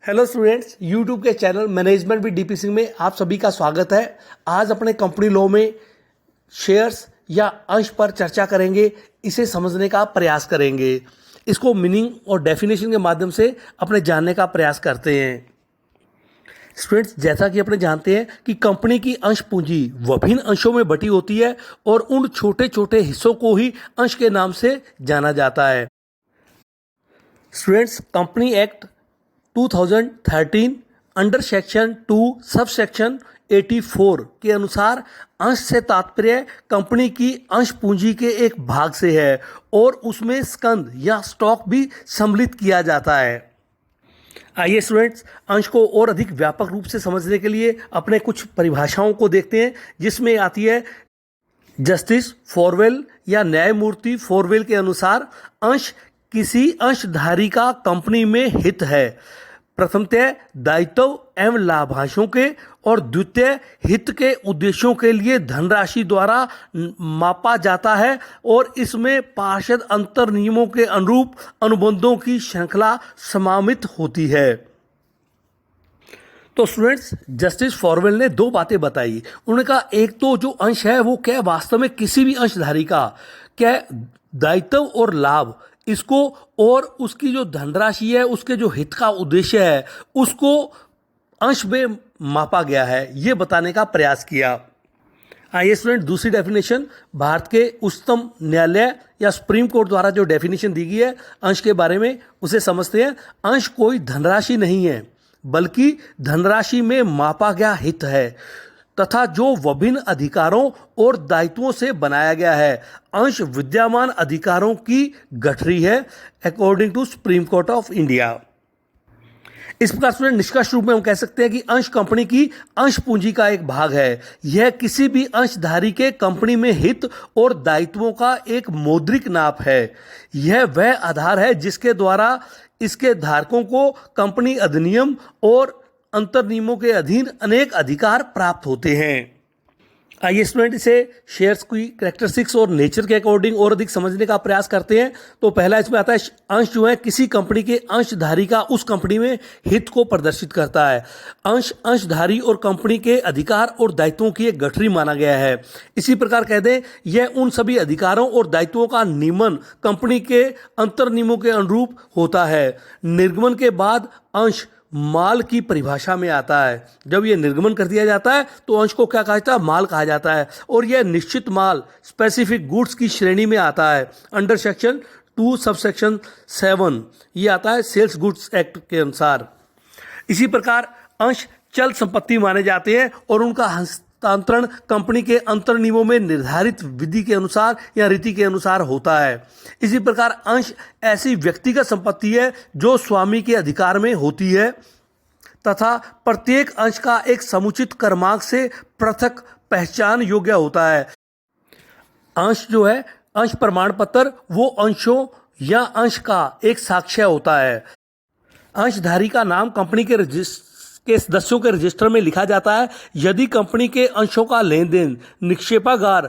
Hello students, YouTube के channel management with DP Singh में आप सभी का स्वागत है। आज अपने कंपनी लॉ में शेयर्स या अंश पर चर्चा करेंगे, इसे समझने का प्रयास करेंगे, इसको मीनिंग और डेफिनेशन के माध्यम से अपने जानने का प्रयास करते हैं। स्टूडेंट्स, जैसा कि अपने जानते हैं कि कंपनी की अंश पूंजी विभिन्न अंशों में बटी होती है और उन छोटे छोटे हिस्सों को ही अंश के नाम से जाना जाता है। Students, company act 2013 under section 2 sub section 84 के अनुसार अंश से तात्पर्य कंपनी की अंश पूंजी के एक भाग से है और उसमें स्कंद या स्टॉक भी सम्मिलित किया जाता है। आइए स्टूडेंट्स, अंश को और अधिक व्यापक रूप से समझने के लिए अपने कुछ परिभाषाओं को देखते हैं, जिसमें आती है जस्टिस फॉरवेल या न्यायमूर्ति फॉरवेल के अनुसार अंश किसी अंशधारी का कंपनी में हित है। प्रथमतः दायित्व एवं लाभांशों के और द्वितीय हित के उद्देश्यों के लिए धनराशि द्वारा मापा जाता है और इसमें पार्षद अंतर नियमों के अनुरूप अनुबंधों की श्रृंखला समामित होती है। तो स्टूडेंट्स, जस्टिस फॉरवेल ने दो बातें बताई। उन्होंने कहा एक तो जो अंश है वो क्या वास्तव में किसी भी अंशधारी का क्या दायित्व और लाभ इसको और उसकी जो धनराशि है उसके जो हित का उद्देश्य है उसको अंश में मापा गया है, ये बताने का प्रयास किया। आइए स्टूडेंट, दूसरी डेफिनेशन भारत के उच्चतम न्यायालय या सुप्रीम कोर्ट द्वारा जो डेफिनेशन दी गई है अंश के बारे में उसे समझते हैं। अंश कोई धनराशि नहीं है बल्कि धनराशि में मापा गया हित है तथा जो विभिन्न अधिकारों और दायित्वों से बनाया गया है। अंश विद्यमान अधिकारों की गठरी है according to Supreme Court of India. इस प्रकार से निष्कर्ष रूप में हम कह सकते हैं कि अंश कंपनी की अंश पूंजी का एक भाग है। यह किसी भी अंशधारी के कंपनी में हित और दायित्वों का एक मौद्रिक नाप है। यह वह आधार है जिसके द्वारा इसके धारकों को कंपनी अधिनियम और अंतर नियमों के अधीन अनेक अधिकार प्राप्त होते हैं। आइए स्टूडेंट, इसे शेयर्स की कैरेक्टरिस्टिक्स और नेचर के अकॉर्डिंग और अधिक समझने का प्रयास करते हैं। तो पहला इसमें आता है अंश जो है किसी कंपनी के अंशधारी का उस कंपनी में हित को प्रदर्शित करता है। अंश अंशधारी और कंपनी के अधिकार और दायित्वों की एक गठरी माना गया है। इसी प्रकार कह दें यह उन सभी अधिकारों और दायित्वों का नियमन कंपनी के अंतर नियमों के अनुरूप होता है। निर्गमन के बाद अंश माल की परिभाषा में आता है। जब यह निर्गमन कर दिया जाता है तो अंश को क्या कहा जाता है? माल कहा जाता है और यह निश्चित माल स्पेसिफिक गुड्स की श्रेणी में आता है। अंडर सेक्शन 2 सब सेक्शन 7 ये आता है सेल्स गुड्स एक्ट के अनुसार। इसी प्रकार अंश चल संपत्ति माने जाते हैं और उनका हस्तांतरण कंपनी के अंतर नियमों में निर्धारित विधि के अनुसार या रीति के अनुसार होता है। इसी प्रकार अंश ऐसी व्यक्तिगत संपत्ति है जो स्वामी के अधिकार में होती है तथा प्रत्येक अंश का एक समुचित क्रमांक से पृथक पहचान योग्य होता है। अंश जो है अंश प्रमाण पत्र वो अंशों या अंश का एक साक्ष्य होता है। अंशधारी का नाम कंपनी के सदस्यों के रजिस्टर में लिखा जाता है। यदि कंपनी के अंशों का लेन देन निक्षेपागार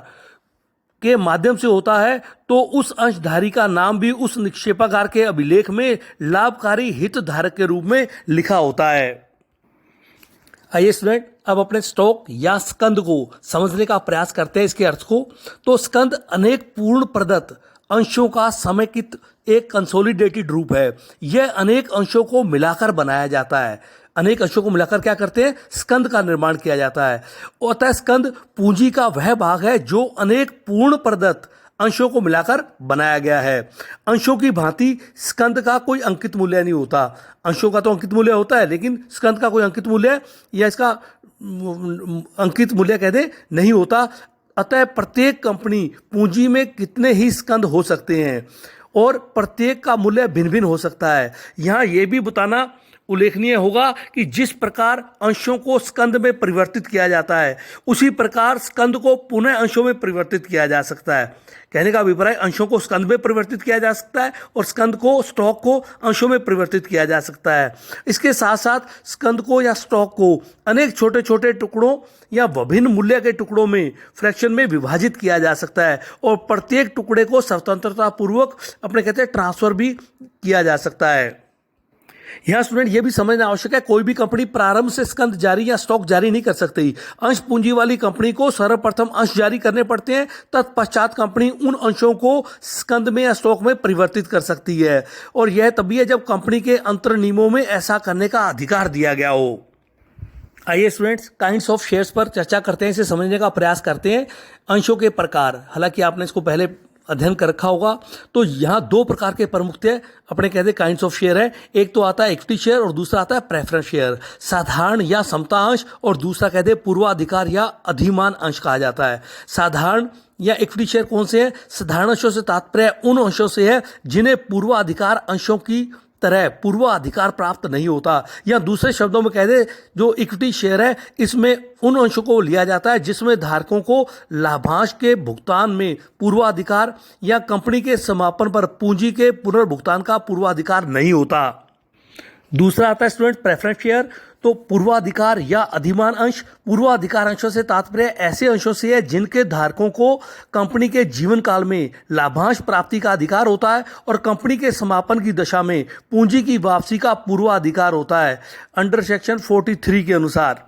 के माध्यम से होता है तो उस अंशधारी का नाम भी उस निक्षेपागार के अभिलेख में लाभकारी हितधारक के रूप में लिखा होता है। आइए स्टूडेंट, अब अपने स्टॉक या स्कंद को समझने का प्रयास करते हैं, इसके अर्थ को। तो स्कंद अनेक पूर्ण प्रदत्त अंशों का समेकित एक कंसोलिडेटेड रूप है। यह अनेक अंशों को मिलाकर बनाया जाता है। अनेक अंशों को मिलाकर क्या करते हैं? स्कंद का निर्माण किया जाता है। अतः स्कंद पूंजी का वह भाग है जो अनेक पूर्ण प्रदत्त अंशों को मिलाकर बनाया गया है। अंशों की भांति स्कंद का कोई अंकित मूल्य नहीं होता। अंशों का तो अंकित मूल्य होता है लेकिन स्कंद का कोई अंकित मूल्य या इसका अंकित मूल्य कहते नहीं होता। अतः प्रत्येक कंपनी पूंजी में कितने ही स्कंद हो सकते हैं और प्रत्येक का मूल्य भिन्न भिन्न हो सकता है। यहाँ यह भी बताना उल्लेखनीय होगा कि जिस प्रकार अंशों को स्कंद में परिवर्तित किया जाता है उसी प्रकार स्कंद को पुनः अंशों में परिवर्तित किया जा सकता है। कहने का अभिप्राय अंशों को स्कंद में परिवर्तित किया जा सकता है और स्कंद को स्टॉक को अंशों में परिवर्तित किया जा सकता है। इसके साथ साथ स्कंद को या स्टॉक को अनेक छोटे छोटे टुकड़ों या विभिन्न मूल्य के टुकड़ों में फ्रैक्शन में विभाजित किया जा सकता है और प्रत्येक टुकड़े को स्वतंत्रता पूर्वक अपने कहते हैं ट्रांसफर भी किया जा सकता है। यहाँ स्टूडेंट ये भी समझना आवश्यक है, कोई भी कंपनी प्रारंभ से स्कंद जारी या स्टॉक जारी नहीं कर सकती। अंश पूंजी वाली कंपनी को सर्वप्रथम अंश जारी करने पड़ते हैं, तत्पश्चात कंपनी उन अंशों को स्कंद में या स्टॉक में परिवर्तित कर सकती है, और यह तभी है जब कंपनी के अंतर नियमों में ऐसा करने का अधिकार दिया गया हो। आइए स्टूडेंट्स, काइंड्स ऑफ शेयर्स पर चर्चा करते हैं, इसे समझने का प्रयास करते हैं। अंशों के प्रकार, हालांकि आपने इसको पहले अध्ययन कर रखा होगा। तो यहाँ दो प्रकार के प्रमुख थे, अपने कहते काइंड्स ऑफ शेयर है। एक तो आता है इक्विटी शेयर और दूसरा आता है प्रेफरेंस शेयर। साधारण या समता अंश और दूसरा कहते हैं पूर्वाधिकार या अधिमान अंश कहा जाता है। साधारण या इक्विटी शेयर कौन से हैं? साधारण अंशों से तात्पर्य उन अंशों से है जिन्हें पूर्वाधिकार अंशों की तरह पूर्वाधिकार प्राप्त नहीं होता, या दूसरे शब्दों में कह दे जो इक्विटी शेयर है इसमें उन अंशों को लिया जाता है जिसमें धारकों को लाभांश के भुगतान में पूर्वाधिकार या कंपनी के समापन पर पूंजी के पुनर्भुगतान का पूर्वाधिकार नहीं होता। दूसरा आता है स्टूडेंट प्रेफरेंस शेयर। तो पूर्वाधिकार या अधिमान अंश, पूर्वाधिकार अंशों से तात्पर्य ऐसे अंशों से है जिनके धारकों को कंपनी के जीवन काल में लाभांश प्राप्ति का अधिकार होता है और कंपनी के समापन की दशा में पूंजी की वापसी का पूर्वाधिकार होता है अंडर सेक्शन 43 के अनुसार।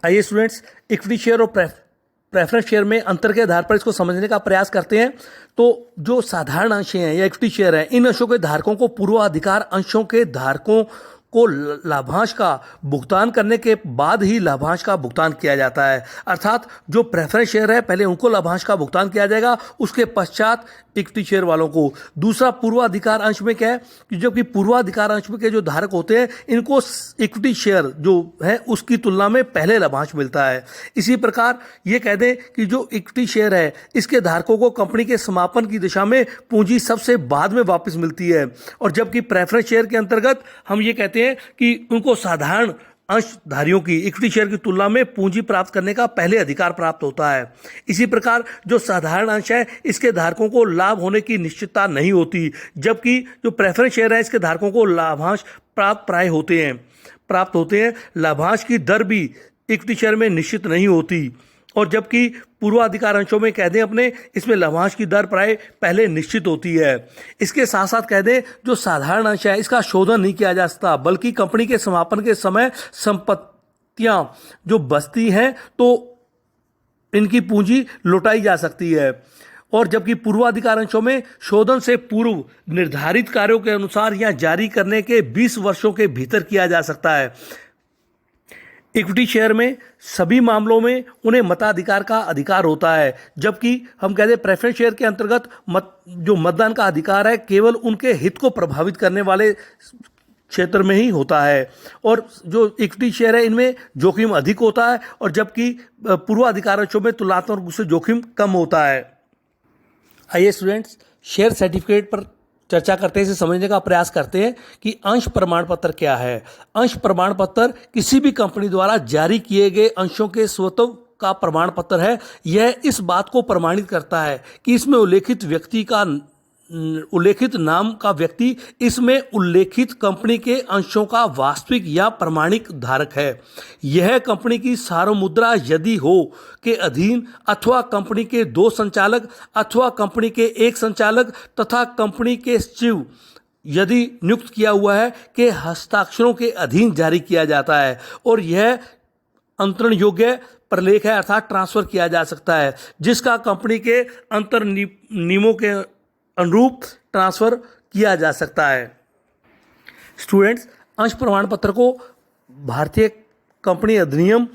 आइए स्टूडेंट्स, इक्विटी शेयर और प्रेफरेंस शेयर में अंतर के आधार पर इसको समझने का प्रयास करते हैं। तो जो साधारण अंश हैं या इक्विटी शेयर हैं, इन अंशों के धारकों को पूर्वाधिकार अंशों के धारकों को लाभांश का भुगतान करने के बाद ही लाभांश का भुगतान किया जाता है। अर्थात जो प्रेफरेंस शेयर है पहले उनको लाभांश का भुगतान किया जाएगा, उसके पश्चात इक्विटी शेयर वालों को। दूसरा पूर्वाधिकार अंश में क्या है कि जबकि पूर्वाधिकार अंश में के जो धारक होते हैं इनको इक्विटी शेयर जो है उसकी तुलना में पहले लाभांश मिलता है। इसी प्रकार ये कह दें कि जो इक्विटी शेयर है इसके धारकों को कंपनी के समापन की दिशा में पूंजी सबसे बाद में वापस मिलती है, और जबकि प्रेफरेंस शेयर के अंतर्गत हम ये कहते हैं कि उनको साधारण अंशधारियों की इक्विटी शेयर की तुलना में पूंजी प्राप्त करने का पहले अधिकार प्राप्त होता है। इसी प्रकार जो साधारण अंश है इसके धारकों को लाभ होने की निश्चितता नहीं होती, जबकि जो प्रेफरेंस शेयर है इसके धारकों को लाभांश प्राप्त होते हैं। लाभांश की दर भी इक्विटी शेयर में निश्चित नहीं होती, और जबकि पूर्वाधिकार अंशों में कह दें अपने इसमें लाभांश की दर प्राय पहले निश्चित होती है। इसके साथ साथ कह दें जो साधारण अंश है इसका शोधन नहीं किया जा सकता, बल्कि कंपनी के समापन के समय संपत्तियां जो बचती हैं तो इनकी पूंजी लौटाई जा सकती है, और जबकि पूर्वाधिकार अंशों में शोधन से पूर्व निर्धारित कार्यों के अनुसार या जारी करने के 20 वर्षों के भीतर किया जा सकता है। इक्विटी शेयर में सभी मामलों में उन्हें मताधिकार का अधिकार होता है, जबकि हम कहते हैं प्रेफरेंस शेयर के अंतर्गत जो मतदान का अधिकार है केवल उनके हित को प्रभावित करने वाले क्षेत्र में ही होता है, और जो इक्विटी शेयर है इनमें जोखिम अधिक होता है, और जबकि पूर्वाधिकार अंशों में तुलनात्मक रूप से जोखिम कम होता है। आइए स्टूडेंट्स, शेयर सर्टिफिकेट पर चर्चा करते हैं, इसे समझने का प्रयास करते हैं कि अंश प्रमाण पत्र क्या है। अंश प्रमाण पत्र किसी भी कंपनी द्वारा जारी किए गए अंशों के स्वत्व का प्रमाण पत्र है। यह इस बात को प्रमाणित करता है कि इसमें उल्लेखित नाम का व्यक्ति इसमें उल्लेखित कंपनी के अंशों का वास्तविक या प्रमाणिक धारक है। यह कंपनी की सार्वमुद्रा यदि हो के अधीन अथवा कंपनी के 2 संचालक अथवा कंपनी के 1 संचालक तथा कंपनी के सचिव यदि नियुक्त किया हुआ है के हस्ताक्षरों के अधीन जारी किया जाता है, और यह अंतरण योग्य प्रलेख है, अर्थात ट्रांसफर किया जा सकता है, जिसका कंपनी के अंतर नियमों के अनुरूप ट्रांसफर किया जा सकता है। स्टूडेंट्स, अंश प्रमाण पत्र को भारतीय कंपनी अधिनियम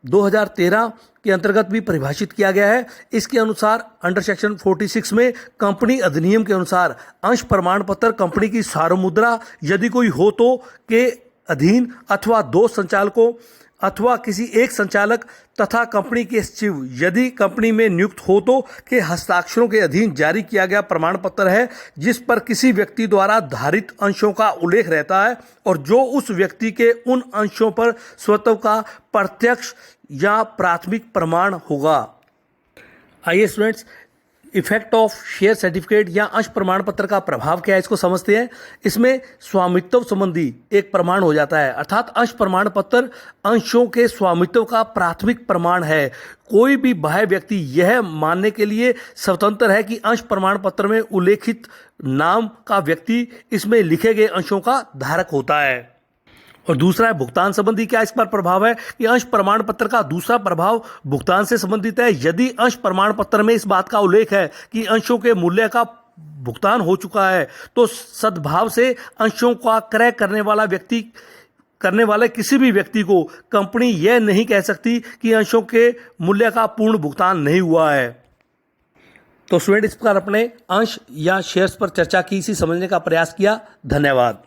2013 के अंतर्गत भी परिभाषित किया गया है। इसके अनुसार अंडर सेक्शन 46 में कंपनी अधिनियम के अनुसार अंश प्रमाण पत्र कंपनी की सार्वमुद्रा यदि कोई हो तो के अधीन अथवा 2 संचालकों अथवा किसी 1 संचालक तथा कंपनी के सचिव यदि कंपनी में नियुक्त हो तो के हस्ताक्षरों के अधीन जारी किया गया प्रमाण पत्र है, जिस पर किसी व्यक्ति द्वारा धारित अंशों का उल्लेख रहता है और जो उस व्यक्ति के उन अंशों पर स्वत्व का प्रत्यक्ष या प्राथमिक प्रमाण होगा। आइए students, effect of share certificate या अंश प्रमाण पत्र का प्रभाव क्या है, इसको समझते हैं। इसमें स्वामित्व संबंधी एक प्रमाण हो जाता है, अर्थात अंश प्रमाण पत्र अंशों के स्वामित्व का प्राथमिक प्रमाण है। कोई भी बाह्य व्यक्ति यह मानने के लिए स्वतंत्र है कि अंश प्रमाण पत्र में उल्लेखित नाम का व्यक्ति इसमें लिखे गए अंशों का धारक होता है। और दूसरा है भुगतान संबंधी क्या इस पर प्रभाव है कि अंश प्रमाण पत्र का दूसरा प्रभाव भुगतान से संबंधित है। यदि अंश प्रमाण पत्र में इस बात का उल्लेख है कि अंशों के मूल्य का भुगतान हो चुका है, तो सद्भाव से अंशों का क्रय करने वाले किसी भी व्यक्ति को कंपनी यह नहीं कह सकती कि अंशों के मूल्य का पूर्ण भुगतान नहीं हुआ है। तो स्टूडेंट, इस प्रकार अपने अंश या शेयर्स पर चर्चा की, इसी समझने का प्रयास किया। धन्यवाद।